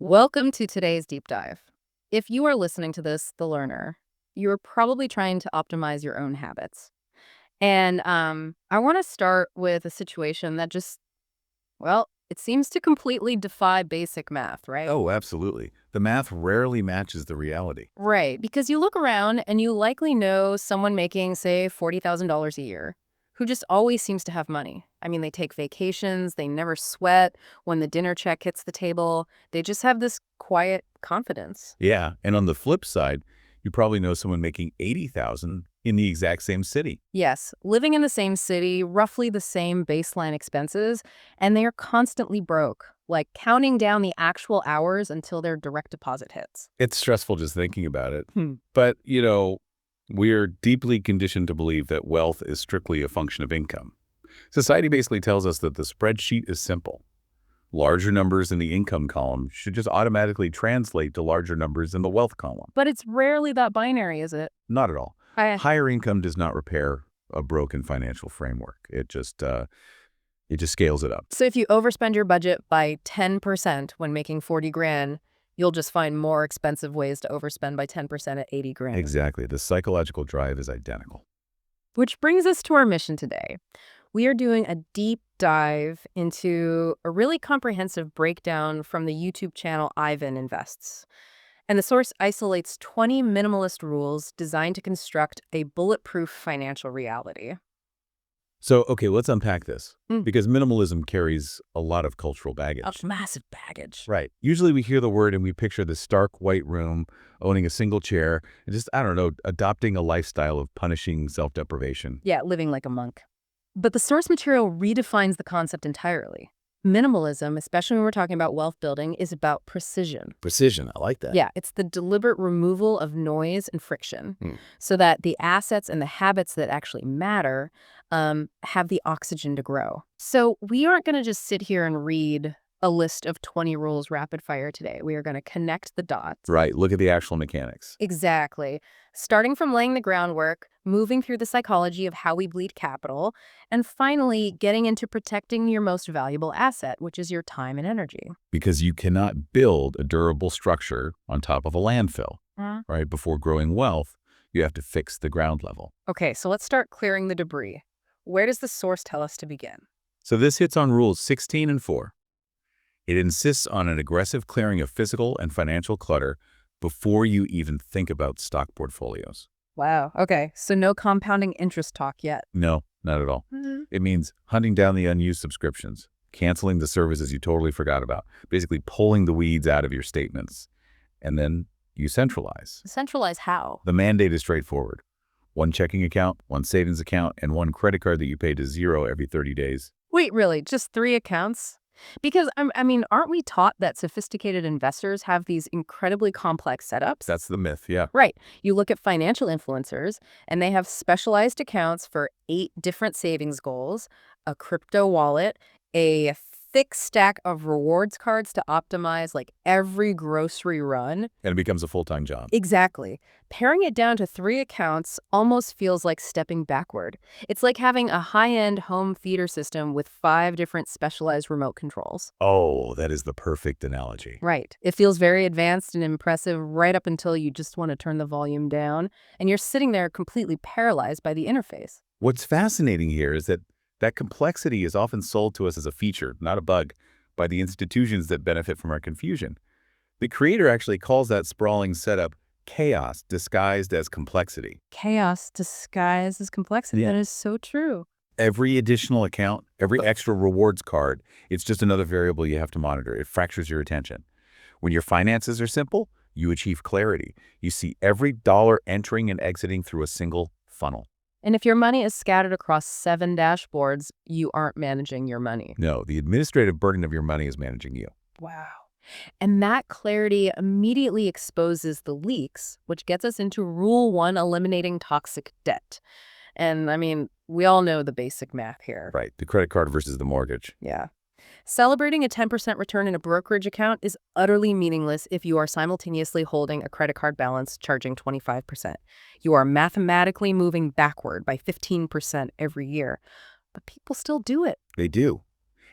Welcome to today's deep dive. If you are listening to this, the learner, you're probably trying to optimize your own habits. And I want to start with a situation that it seems to completely defy basic math, right? Oh, absolutely. The math rarely matches the reality. Right, because you look around and you likely know someone making, say, $40,000 a year who just always seems to have money. I mean, they take vacations, they never sweat when the dinner check hits the table. They just have this quiet confidence. Yeah, and on the flip side, you probably know someone making 80,000 in the exact same city. Yes, living in the same city, roughly the same baseline expenses, and they are constantly broke, like counting down the actual hours until their direct deposit hits. It's stressful just thinking about it. Hmm. But, we're deeply conditioned to believe that wealth is strictly a function of income. Society basically tells us that the spreadsheet is simple. Larger numbers in the income column should just automatically translate to larger numbers in the wealth column. But it's rarely that binary, is it? Not at all. I, Higher income does not repair a broken financial framework. It just scales it up. so if you overspend your budget by 10% when making 40 grand, you'll just find more expensive ways to overspend by 10% at 80 grand. Exactly. The psychological drive is identical. Which brings us to our mission today. We are doing a deep dive into a really comprehensive breakdown from the YouTube channel Ivan Invests. And the source isolates 20 minimalist rules designed to construct a bulletproof financial reality. So, okay, let's unpack this Mm. because minimalism carries a lot of cultural baggage. A massive baggage. Right. Usually we hear the word and we picture the stark white room, owning a single chair, and just, I don't know, adopting a lifestyle of punishing self-deprivation. Yeah, living like a monk. But the source material redefines the concept entirely. Minimalism, especially when we're talking about wealth building, is about precision. Precision, I like that. Yeah, it's the deliberate removal of noise and friction Hmm. so that the assets and the habits that actually matter have the oxygen to grow. So we aren't going to just sit here and read a list of 20 rules rapid fire today. We are going to connect the dots. Right. Look at the actual mechanics. Exactly. Starting from laying the groundwork, moving through the psychology of how we bleed capital, and finally getting into protecting your most valuable asset, which is your time and energy. Because you cannot build a durable structure on top of a landfill, right? Before growing wealth, you have to fix the ground level. Okay, so let's start clearing the debris. Where does the source tell us to begin? So this hits on rules 16 and 4. It insists on an aggressive clearing of physical and financial clutter before you even think about stock portfolios. Wow. Okay, so no compounding interest talk yet. No, not at all. It means hunting down the unused subscriptions, canceling the services you totally forgot about, basically pulling the weeds out of your statements. And then you centralize. Centralize how? The mandate is straightforward. One checking account, one savings account, and one credit card that you pay to zero every 30 days. Wait, really? Just 3 accounts? Because, aren't we taught that sophisticated investors have these incredibly complex setups? That's the myth, yeah. Right. You look at financial influencers, and they have specialized accounts for 8 different savings goals, a crypto wallet, a thick stack of rewards cards to optimize like every grocery run. And it becomes a full-time job. Exactly. Paring it down to 3 accounts almost feels like stepping backward. It's like having a high-end home theater system with 5 different specialized remote controls. Oh, that is the perfect analogy. Right. It feels very advanced and impressive right up until you just want to turn the volume down, and you're sitting there completely paralyzed by the interface. What's fascinating here is that complexity is often sold to us as a feature, not a bug, by the institutions that benefit from our confusion. The creator actually calls that sprawling setup chaos disguised as complexity. Chaos disguised as complexity. Yeah. That is so true. Every additional account, every extra rewards card, it's just another variable you have to monitor. It fractures your attention. When your finances are simple, you achieve clarity. You see every dollar entering and exiting through a single funnel. And if your money is scattered across 7 dashboards, you aren't managing your money. No, the administrative burden of your money is managing you. Wow. And that clarity immediately exposes the leaks, which gets us into Rule 1, eliminating toxic debt. And we all know the basic math here. Right, the credit card versus the mortgage. Yeah. Celebrating a 10% return in a brokerage account is utterly meaningless if you are simultaneously holding a credit card balance charging 25%. You are mathematically moving backward by 15% every year. But people still do it. They do.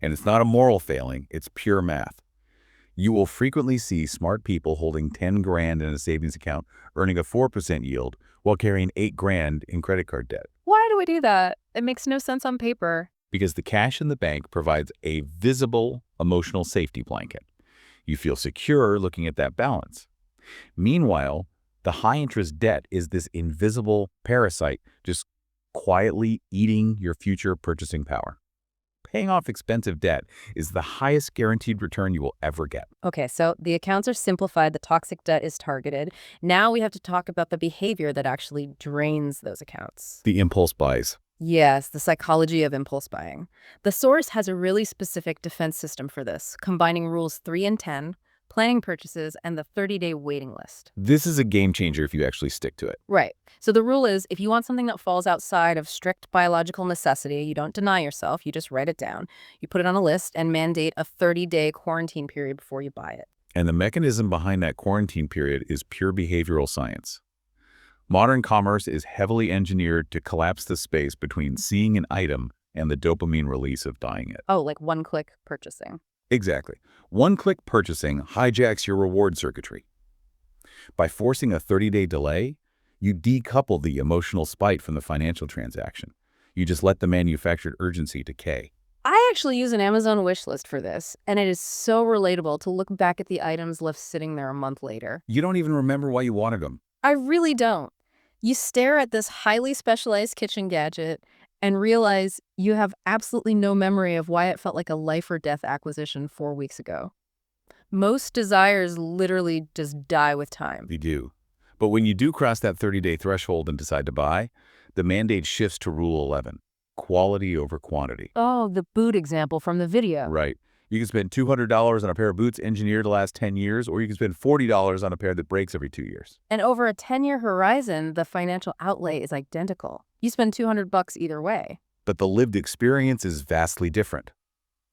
And it's not a moral failing, it's pure math. You will frequently see smart people holding 10 grand in a savings account, earning a 4% yield, while carrying 8 grand in credit card debt. Why do we do that? It makes no sense on paper. Because the cash in the bank provides a visible emotional safety blanket. You feel secure looking at that balance. Meanwhile, the high-interest debt is this invisible parasite just quietly eating your future purchasing power. Paying off expensive debt is the highest guaranteed return you will ever get. Okay, so the accounts are simplified, the toxic debt is targeted. Now we have to talk about the behavior that actually drains those accounts. The impulse buys. Yes, the psychology of impulse buying. The source has a really specific defense system for this, combining rules 3 and 10, planning purchases, and the 30-day waiting list. This is a game changer if you actually stick to it. Right. So the rule is if you want something that falls outside of strict biological necessity, you don't deny yourself, you just write it down. You put it on a list and mandate a 30-day quarantine period before you buy it. And the mechanism behind that quarantine period is pure behavioral science. Modern commerce is heavily engineered to collapse the space between seeing an item and the dopamine release of buying it. Oh, like one-click purchasing. Exactly. One-click purchasing hijacks your reward circuitry. By forcing a 30-day delay, you decouple the emotional spite from the financial transaction. You just let the manufactured urgency decay. I actually use an Amazon wish list for this, and it is so relatable to look back at the items left sitting there a month later. You don't even remember why you wanted them. I really don't. You stare at this highly specialized kitchen gadget and realize you have absolutely no memory of why it felt like a life or death acquisition 4 weeks ago. Most desires literally just die with time. They do. But when you do cross that 30-day threshold and decide to buy, the mandate shifts to Rule 11, quality over quantity. Oh, the boot example from the video. Right. You can spend $200 on a pair of boots engineered to last 10 years, or you can spend $40 on a pair that breaks every 2 years. And over a 10-year horizon, the financial outlay is identical. You spend $200 either way. But the lived experience is vastly different.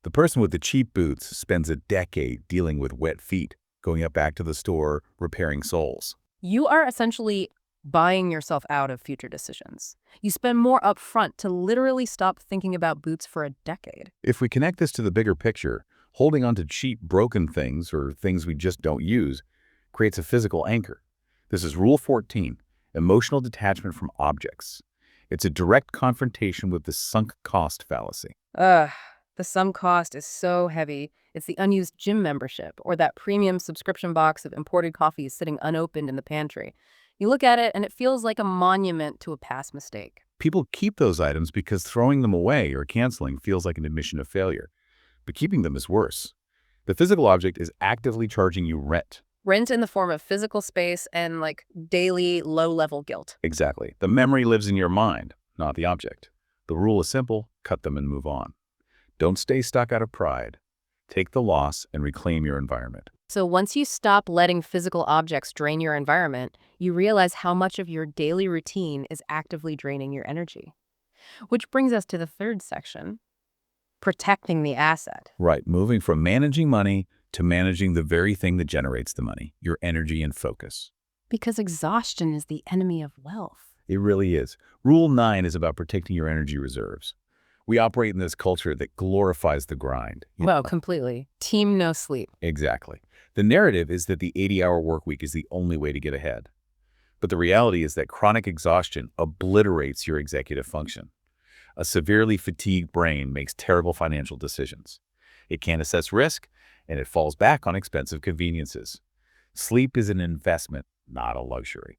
The person with the cheap boots spends a decade dealing with wet feet, going up back to the store, repairing soles. You are essentially buying yourself out of future decisions. You spend more upfront to literally stop thinking about boots for a decade. If we connect this to the bigger picture, holding on to cheap, broken things or things we just don't use creates a physical anchor. This is Rule 14, emotional detachment from objects. It's a direct confrontation with the sunk cost fallacy. Ugh, the sum cost is so heavy. It's the unused gym membership or that premium subscription box of imported coffees sitting unopened in the pantry. You look at it and it feels like a monument to a past mistake. People keep those items because throwing them away or canceling feels like an admission of failure. But keeping them is worse. The physical object is actively charging you rent. Rent in the form of physical space and like daily low-level guilt. Exactly. The memory lives in your mind, not the object. The rule is simple: cut them and move on. Don't stay stuck out of pride. Take the loss and reclaim your environment. So once you stop letting physical objects drain your environment, you realize how much of your daily routine is actively draining your energy. Which brings us to the third section, protecting the asset. Right, moving from managing money to managing the very thing that generates the money, your energy and focus. Because exhaustion is the enemy of wealth. It really is. Rule 9 is about protecting your energy reserves. We operate in this culture that glorifies the grind. Well, completely. Team no sleep. Exactly. The narrative is that the 80-hour work week is the only way to get ahead. But the reality is that chronic exhaustion obliterates your executive function. A severely fatigued brain makes terrible financial decisions. It can't assess risk, and it falls back on expensive conveniences. Sleep is an investment, not a luxury.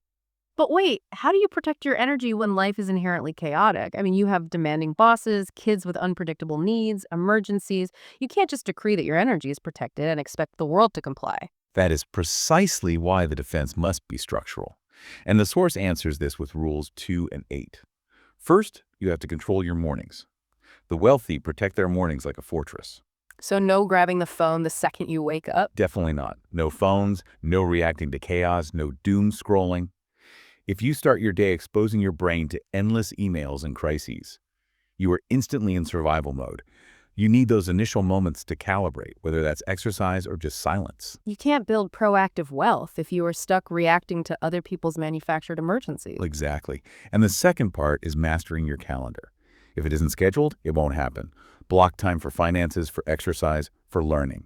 But wait, how do you protect your energy when life is inherently chaotic? I mean, you have demanding bosses, kids with unpredictable needs, emergencies. You can't just decree that your energy is protected and expect the world to comply. That is precisely why the defense must be structural. And the source answers this with rules 2 and 8. First, you have to control your mornings. The wealthy protect their mornings like a fortress. So no grabbing the phone the second you wake up? Definitely not. No phones, no reacting to chaos, no doom scrolling. If you start your day exposing your brain to endless emails and crises, you are instantly in survival mode. You need those initial moments to calibrate, whether that's exercise or just silence. You can't build proactive wealth if you are stuck reacting to other people's manufactured emergencies. Exactly. And the second part is mastering your calendar. If it isn't scheduled, it won't happen. Block time for finances, for exercise, for learning.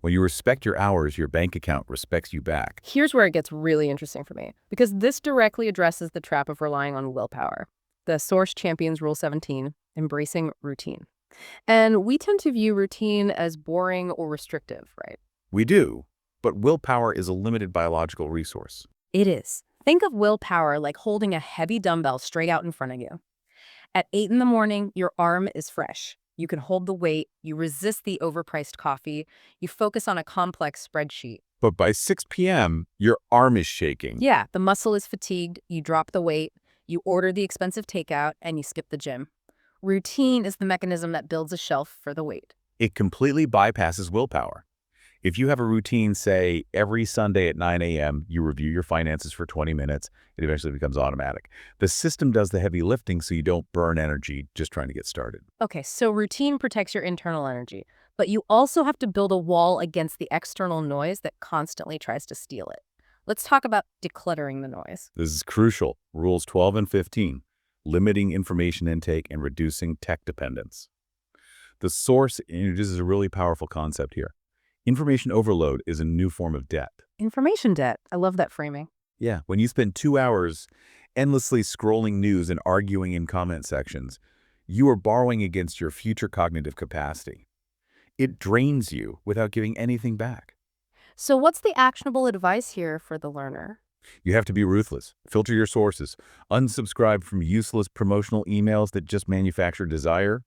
When you respect your hours, your bank account respects you back. Here's where it gets really interesting for me, because this directly addresses the trap of relying on willpower. The source champions Rule 17, embracing routine. And we tend to view routine as boring or restrictive, right? We do, but willpower is a limited biological resource. It is. Think of willpower like holding a heavy dumbbell straight out in front of you. At 8 in the morning, your arm is fresh. You can hold the weight, you resist the overpriced coffee, you focus on a complex spreadsheet. But by 6 p.m., your arm is shaking. Yeah, the muscle is fatigued, you drop the weight, you order the expensive takeout, and you skip the gym. Routine is the mechanism that builds a shelf for the weight. It completely bypasses willpower. If you have a routine, say, every Sunday at 9 a.m., you review your finances for 20 minutes, it eventually becomes automatic. The system does the heavy lifting so you don't burn energy just trying to get started. Okay, so routine protects your internal energy, but you also have to build a wall against the external noise that constantly tries to steal it. Let's talk about decluttering the noise. This is crucial. Rules 12 and 15, limiting information intake and reducing tech dependence. The source introduces a really powerful concept here. Information overload is a new form of debt. Information debt. I love that framing. Yeah, when you spend 2 hours endlessly scrolling news and arguing in comment sections, you are borrowing against your future cognitive capacity. It drains you without giving anything back. So what's the actionable advice here for the learner? You have to be ruthless. Filter your sources. Unsubscribe from useless promotional emails that just manufacture desire.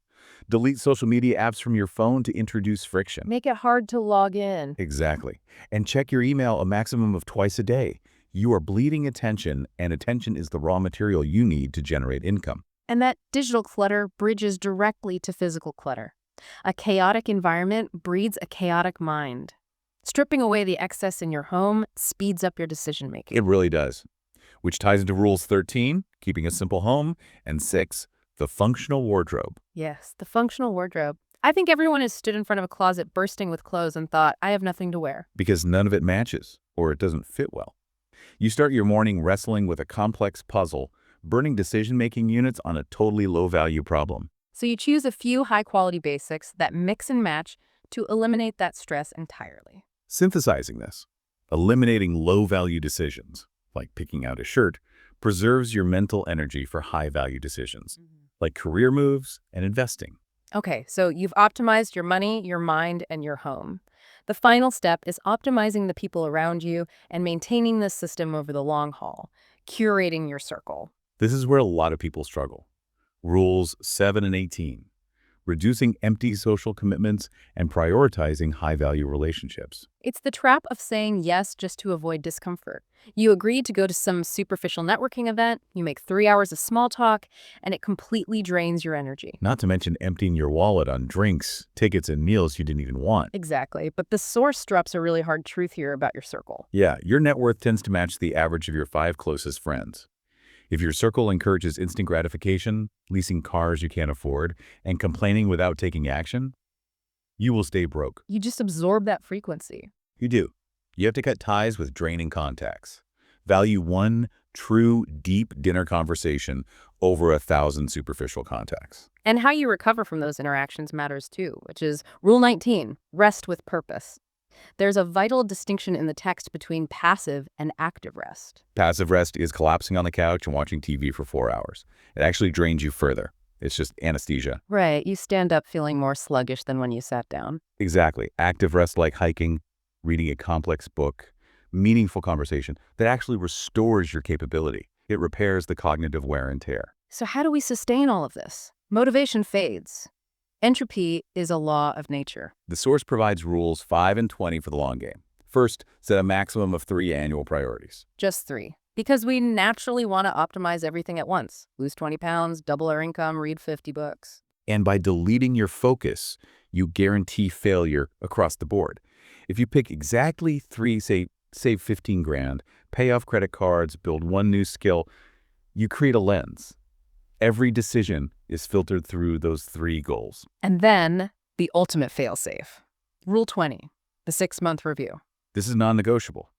Delete social media apps from your phone to introduce friction. Make it hard to log in. Exactly. And check your email a maximum of twice a day. You are bleeding attention, and attention is the raw material you need to generate income. And that digital clutter bridges directly to physical clutter. A chaotic environment breeds a chaotic mind. Stripping away the excess in your home speeds up your decision-making. It really does. Which ties into Rules 13, keeping a simple home, and 6, the functional wardrobe. Yes, the functional wardrobe. I think everyone has stood in front of a closet bursting with clothes and thought, I have nothing to wear. Because none of it matches, or it doesn't fit well. You start your morning wrestling with a complex puzzle, burning decision-making units on a totally low-value problem. So you choose a few high-quality basics that mix and match to eliminate that stress entirely. Synthesizing this, eliminating low-value decisions, like picking out a shirt, preserves your mental energy for high-value decisions, like career moves and investing. Okay, so you've optimized your money, your mind, and your home. The final step is optimizing the people around you and maintaining this system over the long haul, curating your circle. This is where a lot of people struggle. Rules 7 and 18, reducing empty social commitments and prioritizing high-value relationships. It's the trap of saying yes just to avoid discomfort. You agreed to go to some superficial networking event, you make 3 hours of small talk, and it completely drains your energy. Not to mention emptying your wallet on drinks, tickets, and meals you didn't even want. Exactly, but the source drops a really hard truth here about your circle. Yeah, your net worth tends to match the average of your 5 closest friends. If your circle encourages instant gratification, leasing cars you can't afford, and complaining without taking action, you will stay broke. You just absorb that frequency. You do. You have to cut ties with draining contacts. Value one true, deep dinner conversation over 1,000 superficial contacts. And how you recover from those interactions matters too, which is Rule 19, rest with purpose. There's a vital distinction in the text between passive and active rest. Passive rest is collapsing on the couch and watching TV for 4 hours. It actually drains you further. It's just anesthesia. Right, you stand up feeling more sluggish than when you sat down. Exactly. Active rest like hiking, reading a complex book, meaningful conversation that actually restores your capability. It repairs the cognitive wear and tear. So how do we sustain all of this? Motivation fades. Entropy is a law of nature. The source provides rules 5 and 20 for the long game. First, set a maximum of 3 annual priorities. Just 3. Because we naturally want to optimize everything at once. Lose 20 pounds, double our income, read 50 books. And by deleting your focus, you guarantee failure across the board. If you pick exactly 3, say, save 15 grand, pay off credit cards, build 1 new skill, you create a lens. Every decision is filtered through those 3 goals. And then the ultimate fail-safe. Rule 20, the 6-month review. This is non-negotiable.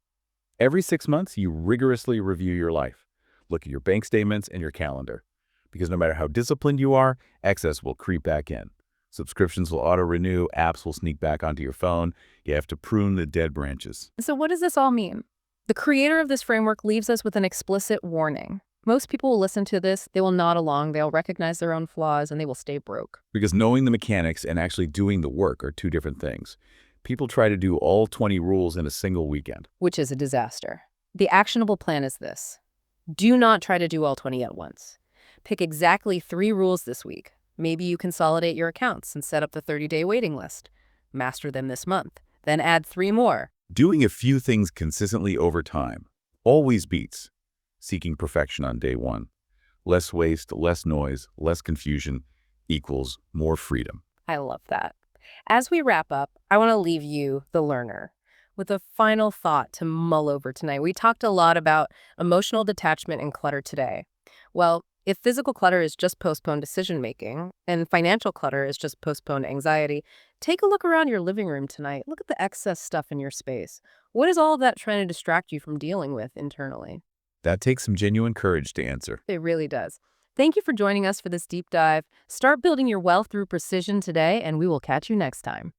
Every 6 months, you rigorously review your life. Look at your bank statements and your calendar. Because no matter how disciplined you are, excess will creep back in. Subscriptions will auto-renew, apps will sneak back onto your phone. You have to prune the dead branches. So what does this all mean? The creator of this framework leaves us with an explicit warning. Most people will listen to this, they will nod along, they'll recognize their own flaws, and they will stay broke. Because knowing the mechanics and actually doing the work are two different things. People try to do all 20 rules in a single weekend. Which is a disaster. The actionable plan is this. Do not try to do all 20 at once. Pick exactly 3 rules this week. Maybe you consolidate your accounts and set up the 30-day waiting list. Master them this month. Then add 3 more. Doing a few things consistently over time always beats seeking perfection on day one. Less waste, less noise, less confusion equals more freedom. I love that. As we wrap up, I want to leave you, the learner, with a final thought to mull over tonight. We talked a lot about emotional detachment and clutter today. Well, if physical clutter is just postponed decision-making and financial clutter is just postponed anxiety, take a look around your living room tonight. Look at the excess stuff in your space. What is all of that trying to distract you from dealing with internally? That takes some genuine courage to answer. It really does. Thank you for joining us for this deep dive. Start building your wealth through precision today, and we will catch you next time.